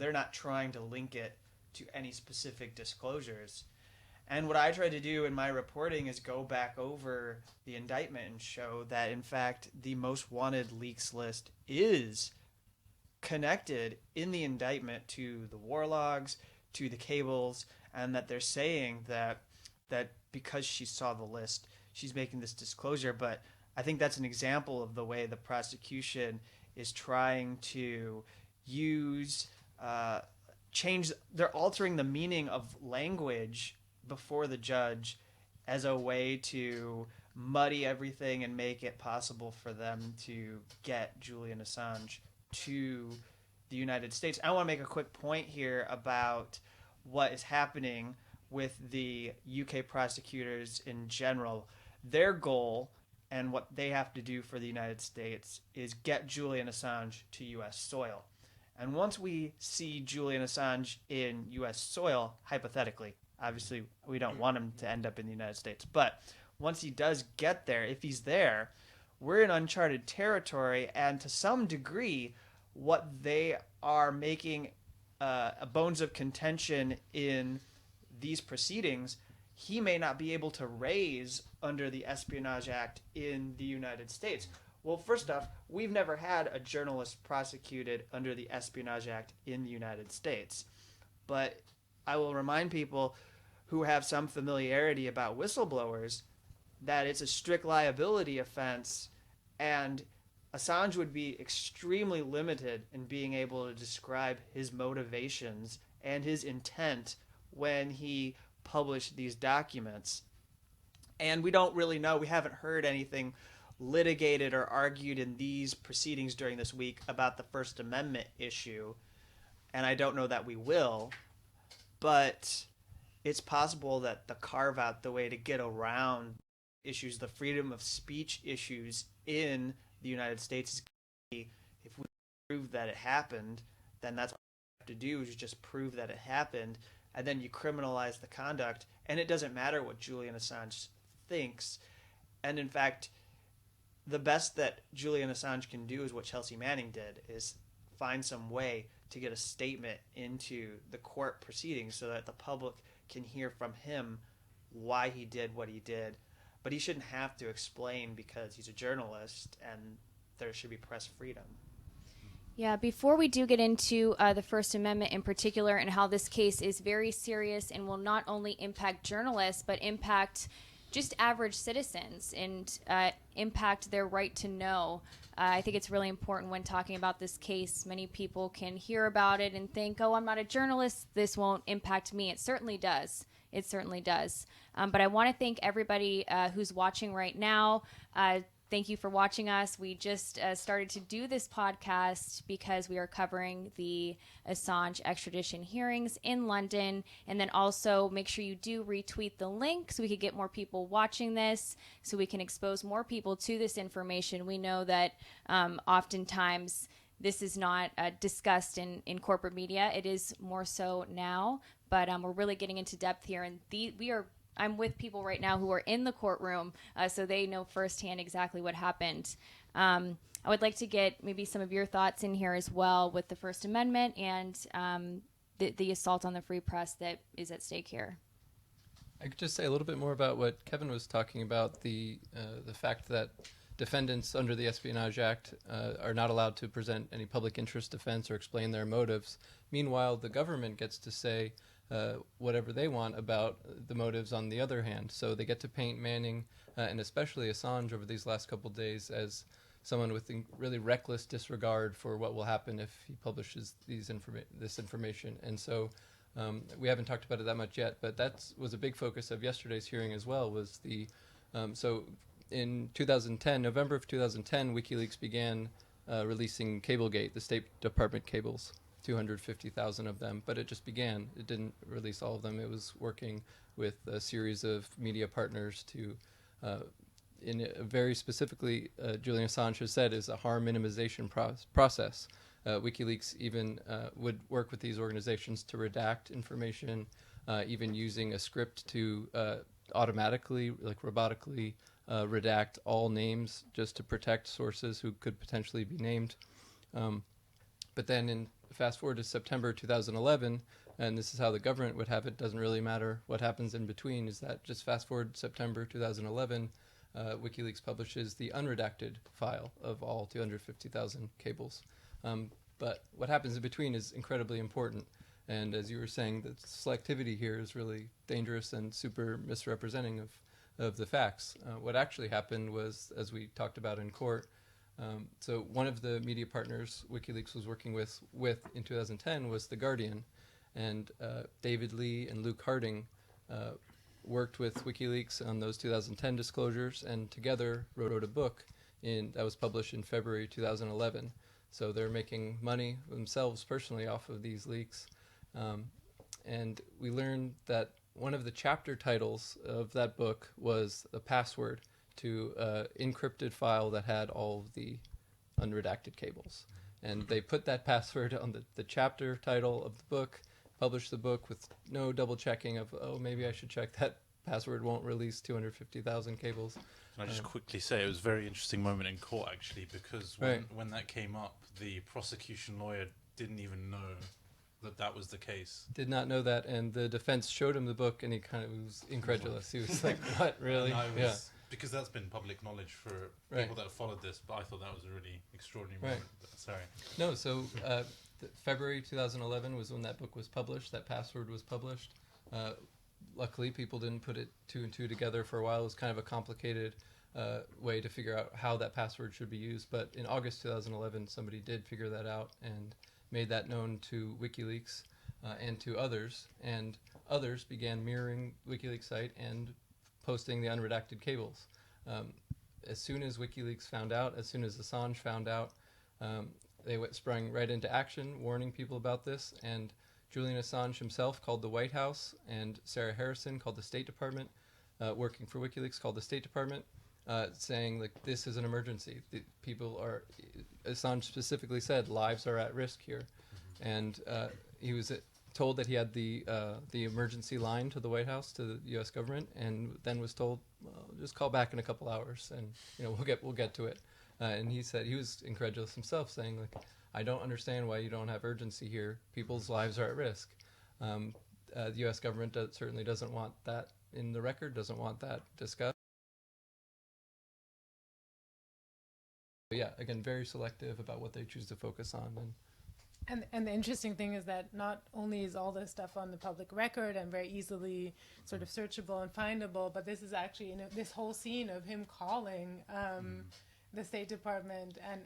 they're not trying to link it to any specific disclosures. And what I try to do in my reporting is go back over the indictment and show that, in fact, the most wanted leaks list is connected in the indictment to the war logs, to the cables, and that they're saying that because she saw the list, she's making this disclosure. But I think that's an example of the way the prosecution is trying to use they're altering the meaning of language before the judge as a way to muddy everything and make it possible for them to get Julian Assange to the United States. I want to make a quick point here about what is happening with the UK prosecutors in general. Their goal and what they have to do for the United States is get Julian Assange to U.S. soil. And once we see Julian Assange in U.S. soil, hypothetically, obviously we don't want him to end up in the United States, but once he does get there, if he's there, we're in uncharted territory, and to some degree, what they are making a bones of contention in these proceedings, he may not be able to raise under the Espionage Act in the United States. Well, first off, we've never had a journalist prosecuted under the Espionage Act in the United States. But I will remind people who have some familiarity about whistleblowers that it's a strict liability offense, and Assange would be extremely limited in being able to describe his motivations and his intent when he published these documents. And we don't really know. We haven't heard anything litigated or argued in these proceedings during this week about the First Amendment issue, and I don't know that we will, but it's possible that the carve-out, the way to get around issues, the freedom of speech issues in the United States, is if we prove that it happened, then that's what we have to do, is just prove that it happened, and then you criminalize the conduct, and it doesn't matter what Julian Assange thinks. And in fact, the best that Julian Assange can do is what Chelsea Manning did, is find some way to get a statement into the court proceedings so that the public can hear from him why he did what he did. But he shouldn't have to explain because he's a journalist and there should be press freedom. Yeah, before we do get into the First Amendment in particular and how this case is very serious and will not only impact journalists but impact just average citizens and impact their right to know. I think it's really important when talking about this case. Many people can hear about it and think, oh, I'm not a journalist, this won't impact me. It certainly does. It certainly does. But I want to thank everybody who's watching right now. Thank you for watching us. We just started to do this podcast because we are covering the Assange extradition hearings in London. And then also make sure you do retweet the link so we could get more people watching this, so we can expose more people to this information. We know that oftentimes this is not discussed in corporate media. It is more so now, but we're really getting into depth here. And I'm with people right now who are in the courtroom, so they know firsthand exactly what happened. I would like to get maybe some of your thoughts in here as well with the First Amendment and the assault on the free press that is at stake here. I could just say a little bit more about what Kevin was talking about, the fact that defendants under the Espionage Act are not allowed to present any public interest defense or explain their motives. Meanwhile, the government gets to say whatever they want about the motives on the other hand. So they get to paint Manning and especially Assange over these last couple of days as someone with really reckless disregard for what will happen if he publishes this information. And so we haven't talked about it that much yet, but that was a big focus of yesterday's hearing as well, was so in 2010, November of 2010, WikiLeaks began releasing Cablegate, the State Department cables. 250,000 of them, but it just began. It didn't release all of them. It was working with a series of media partners to, in a very specifically, Julian Assange has said, is a harm minimization process. WikiLeaks even would work with these organizations to redact information, even using a script to automatically, like robotically, redact all names just to protect sources who could potentially be named. But then in fast forward to September 2011, and this is how the government would have it. Doesn't really matter what happens in between. Is that just fast forward September 2011, WikiLeaks publishes the unredacted file of all 250,000 cables. But what happens in between is incredibly important. And as you were saying, the selectivity here is really dangerous and super misrepresenting of the facts. What actually happened was, as we talked about in court, so one of the media partners WikiLeaks was working with in 2010 was The Guardian. And David Lee and Luke Harding worked with WikiLeaks on those 2010 disclosures, and together wrote a book that was published in February 2011. So they're making money themselves personally off of these leaks. And we learned that one of the chapter titles of that book was a password to an encrypted file that had all of the unredacted cables. And they put that password on the chapter title of the book, published the book with no double checking of, oh, maybe I should check that password won't release 250,000 cables. Can I just quickly say, it was a very interesting moment in court, actually, because when that came up, the prosecution lawyer didn't even know that was the case. Did not know that, and the defense showed him the book, and he kind of was incredulous. He was like, what, really? Because that's been public knowledge for people that have followed this, but I thought that was a really extraordinary moment. Sorry. No, so February 2011 was when that book was published, that password was published. Luckily, people didn't put two and two together for a while. It was kind of a complicated way to figure out how that password should be used. But in August 2011, somebody did figure that out and made that known to WikiLeaks and to others. And others began mirroring WikiLeaks site and posting the unredacted cables. As soon as WikiLeaks found out, as soon as Assange found out, they sprang right into action, warning people about this. And Julian Assange himself called the White House, and Sarah Harrison called the State Department, working for WikiLeaks, called the State Department, saying, like, this is an emergency. Assange specifically said lives are at risk here. And he was told that he had the emergency line to the White House, to the U.S. government, and then was told, well, just call back in a couple hours, and we'll get to it. And he said he was incredulous himself, saying, like, I don't understand why you don't have urgency here. People's lives are at risk. The U.S. government certainly doesn't want that in the record, doesn't want that discussed. But yeah, again, very selective about what they choose to focus on. And the interesting thing is that not only is all this stuff on the public record and very easily sort of searchable and findable, but this is actually, this whole scene of him calling the State Department and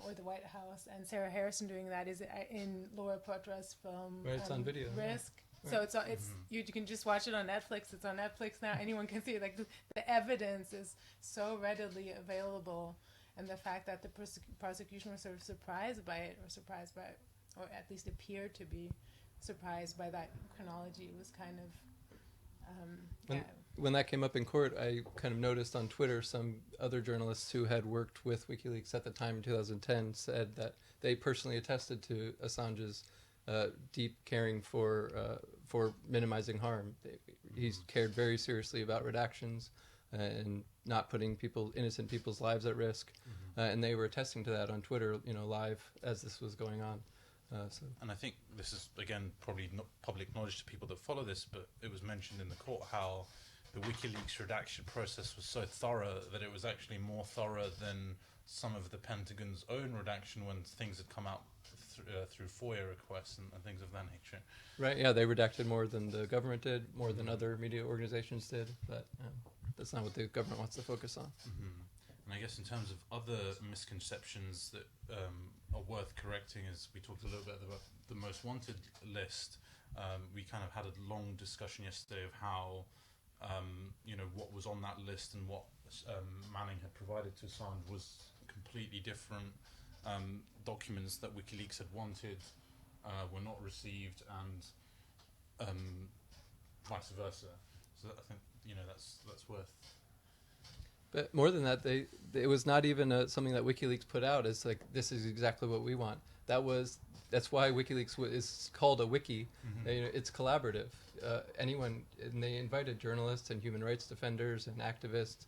or the White House, and Sarah Harrison doing that is in Laura Poitras's film. Right, it's on video. Risk. Right. So you can just watch it on Netflix. It's on Netflix now. Anyone can see it. Like the evidence is so readily available, and the fact that the prosecution was sort of surprised by it, or at least appeared to be surprised by that chronology, was kind of When that came up in court, I kind of noticed on Twitter some other journalists who had worked with WikiLeaks at the time in 2010 said that they personally attested to Assange's deep caring for minimizing harm. He's cared very seriously about redactions and not putting innocent people's lives at risk, and they were attesting to that on Twitter, live as this was going on. And I think this is, again, probably not public knowledge to people that follow this, but it was mentioned in the court how the WikiLeaks redaction process was so thorough that it was actually more thorough than some of the Pentagon's own redaction when things had come out through FOIA requests and things of that nature. Right, yeah, they redacted more than the government did, more than other media organizations did, but that's not what the government wants to focus on. And I guess in terms of other misconceptions that are worth correcting, as we talked a little bit about the most wanted list, we kind of had a long discussion yesterday of how what was on that list and what Manning had provided to Assange was completely different. Documents that WikiLeaks had wanted were not received, and vice versa. So I think that's worth. But more than that, it was not even something that WikiLeaks put out as like, this is exactly what we want. That's why WikiLeaks is called a wiki. It's collaborative. And they invited journalists and human rights defenders and activists,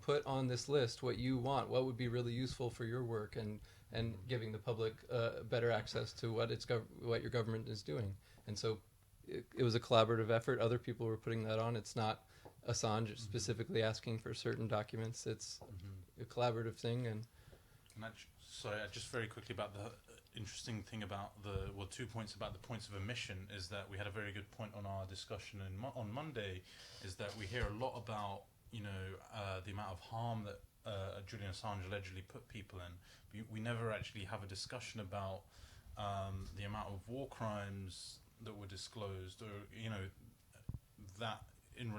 put on this list what you want, what would be really useful for your work, and and giving the public better access to what your government is doing. And so it was a collaborative effort. Other people were putting that on. It's not Assange specifically asking for certain documents. It's a collaborative thing. And sorry, just very quickly about the interesting thing about 2 points about the points of omission is that we had a very good point on our discussion on Monday, is that we hear a lot about the amount of harm that Julian Assange allegedly put people in. We never actually have a discussion about the amount of war crimes that were disclosed, or that in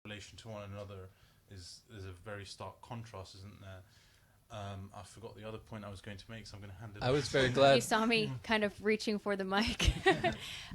relation to one another is a very stark contrast, isn't there? I forgot the other point I was going to make, so I'm going to hand it. I was very glad. You saw me kind of reaching for the mic.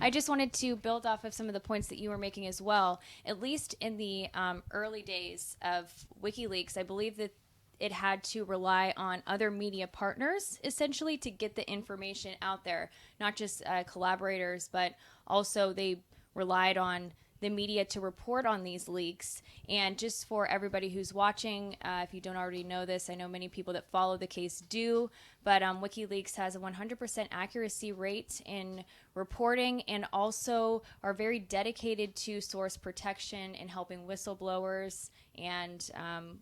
I just wanted to build off of some of the points that you were making as well. At least in the early days of WikiLeaks, I believe that it had to rely on other media partners, essentially, to get the information out there. Not just collaborators, but also they relied on the media to report on these leaks. And just for everybody who's watching, if you don't already know this, I know many people that follow the case do, but WikiLeaks has a 100% accuracy rate in reporting, and also are very dedicated to source protection and helping whistleblowers. And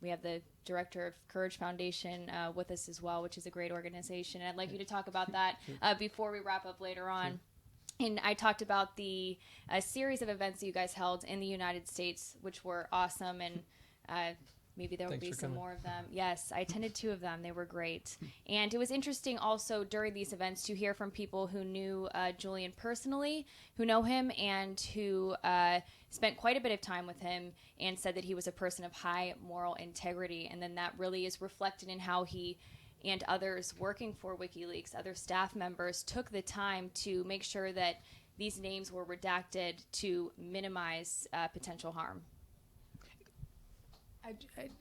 we have the director of Courage Foundation with us as well, which is a great organization. And I'd like you to talk about that before we wrap up later on. And I talked about the series of events that you guys held in the United States, which were awesome, and maybe there will be some more of them. Yes, I attended 2 of them. They were great. And it was interesting also during these events to hear from people who knew Julian personally, who know him, and who spent quite a bit of time with him and said that he was a person of high moral integrity. And then that really is reflected in how he and others working for WikiLeaks, other staff members, took the time to make sure that these names were redacted to minimize potential harm.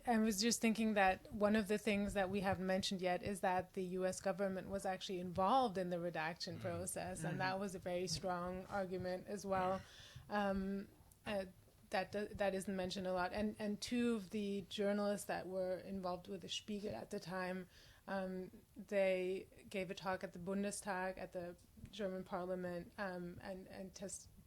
I was just thinking that one of the things that we haven't mentioned yet is that the U.S. government was actually involved in the redaction process, and that was a very strong argument as well. That isn't mentioned a lot. And 2 of the journalists that were involved with the Spiegel at the time, they gave a talk at the Bundestag, at the German parliament, and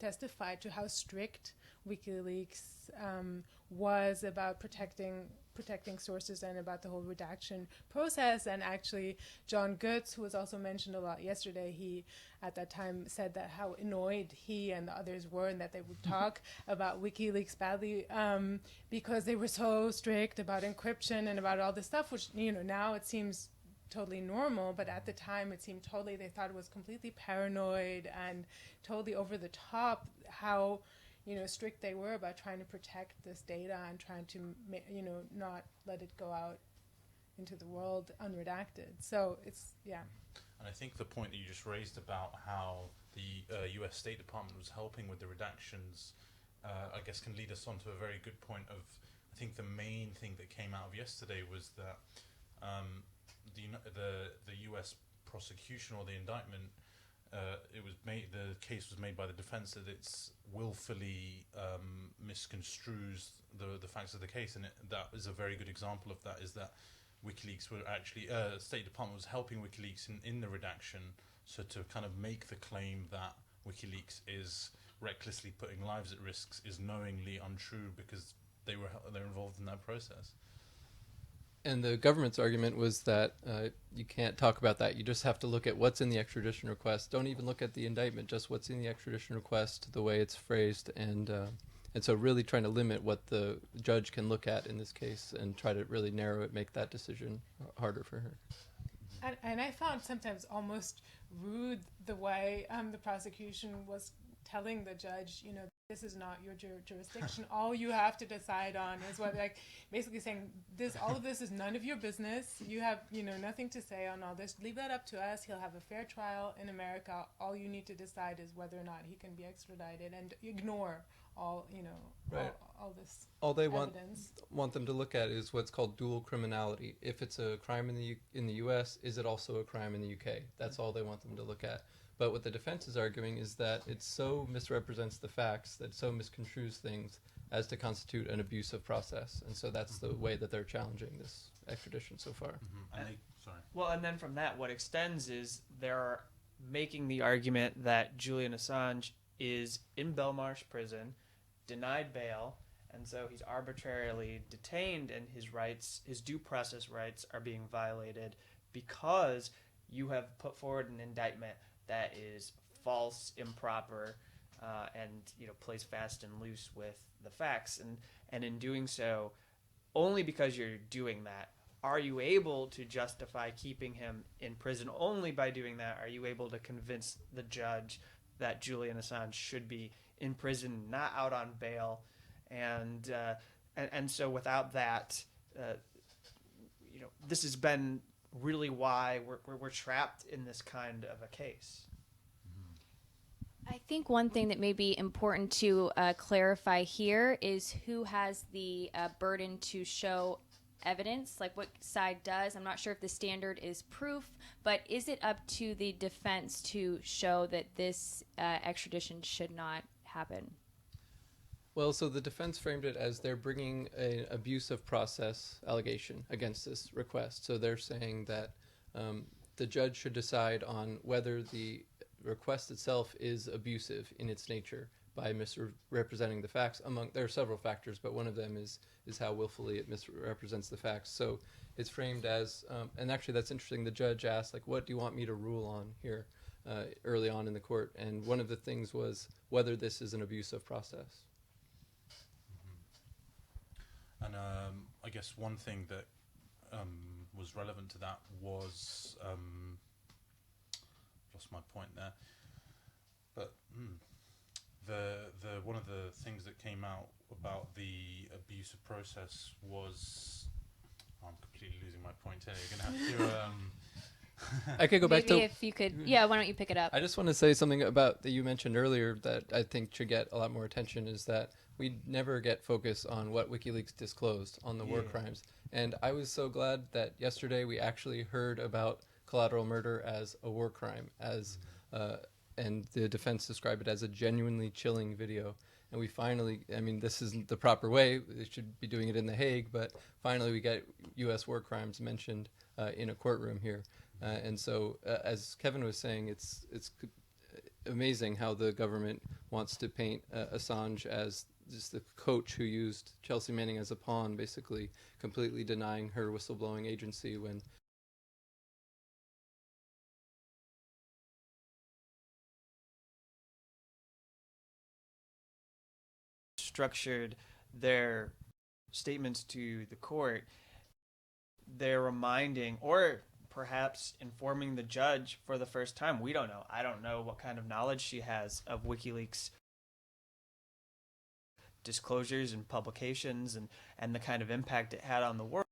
testified to how strict WikiLeaks was about protecting sources and about the whole redaction process. And actually, John Goetz, who was also mentioned a lot yesterday, he at that time said that how annoyed he and the others were, and that they would talk about WikiLeaks badly because they were so strict about encryption and about all this stuff, which now it seems totally normal, but at the time it seemed they thought it was completely paranoid and totally over the top how strict they were about trying to protect this data and trying to not let it go out into the world unredacted. So it's And I think the point that you just raised about how the US State Department was helping with the redactions I guess can lead us on to a very good point of, I think the main thing that came out of yesterday was that the U.S. prosecution or the indictment, the case was made by the defense that it's willfully misconstrues the facts of the case, and that is a very good example of that. Is that WikiLeaks were actually State Department was helping WikiLeaks in the redaction, so to kind of make the claim that WikiLeaks is recklessly putting lives at risk is knowingly untrue because they're involved in that process. And the government's argument was that you can't talk about that. You just have to look at what's in the extradition request. Don't even look at the indictment, just what's in the extradition request, the way it's phrased. And so really trying to limit what the judge can look at in this case and try to really narrow it, make that decision harder for her. And I found sometimes almost rude the way the prosecution was telling the judge, this is not your jurisdiction. All you have to decide on is what, basically saying all of this is none of your business. You have, nothing to say on all this. Leave that up to us. He'll have a fair trial in America. All you need to decide is whether or not he can be extradited, and ignore all, Right. all this. All they evidence. want them to look at is what's called dual criminality. If it's a crime in the U.S., is it also a crime in the U.K.? That's all they want them to look at. But what the defense is arguing is that it so misrepresents the facts, that it so misconstrues things as to constitute an abuse of process. And so that's the way that they're challenging this extradition so far. Well, and then from that, what extends is they're making the argument that Julian Assange is in Belmarsh prison, denied bail, and so he's arbitrarily detained, and his rights, his due process rights, are being violated because you have put forward an indictment that is false, improper, and plays fast and loose with the facts. And in doing so, only because you're doing that, are you able to justify keeping him in prison. Only by doing that are you able to convince the judge that Julian Assange should be in prison, not out on bail. And so without that, this has been really why we're trapped in this kind of a case. I think one thing that may be important to clarify here is who has the burden to show evidence, like what side does. I'm not sure if the standard is proof, but is it up to the defense to show that this extradition should not happen? Well, so the defense framed it as they're bringing an abuse of process allegation against this request. So they're saying that the judge should decide on whether the request itself is abusive in its nature by misrepresenting the facts. There are several factors, but one of them is how willfully it misrepresents the facts. So it's framed as, and actually that's interesting. The judge asked, like, what do you want me to rule on here early on in the court? And one of the things was whether this is an abuse of process. And I guess one thing that was relevant to that was lost my point there, but the one of the things that came out about the abuse of process was, I'm completely losing my point here. You're gonna have to. I could go back to. Maybe if you could, yeah. Why don't you pick it up? I just want to say something about that you mentioned earlier that I think should get a lot more attention, is that we never get focus on what WikiLeaks disclosed on the war crimes. And I was so glad that yesterday we actually heard about collateral murder as a war crime, and the defense described it as a genuinely chilling video. And we finally, I mean, this isn't the proper way. They should be doing it in The Hague, but finally we get U.S. war crimes mentioned in a courtroom here. And so, as Kevin was saying, it's amazing how the government wants to paint Assange as just the coach who used Chelsea Manning as a pawn, basically completely denying her whistleblowing agency when structured their statements to the court. They're reminding, or perhaps informing the judge for the first time. We don't know. I don't know what kind of knowledge she has of WikiLeaks disclosures and publications and the kind of impact it had on the world.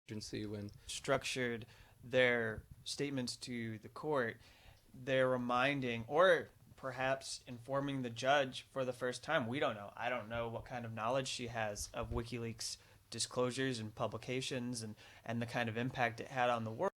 agency when structured their statements to the court, they're reminding or perhaps informing the judge for the first time. We don't know. I don't know what kind of knowledge she has of WikiLeaks disclosures and publications and the kind of impact it had on the world.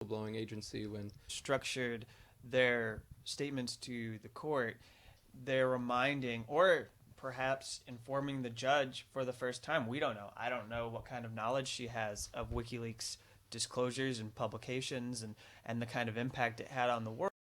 blowing agency when Structured their statements to the court, they're reminding or perhaps informing the judge for the first time. We don't know. I don't know what kind of knowledge she has of WikiLeaks disclosures and publications and the kind of impact it had on the world.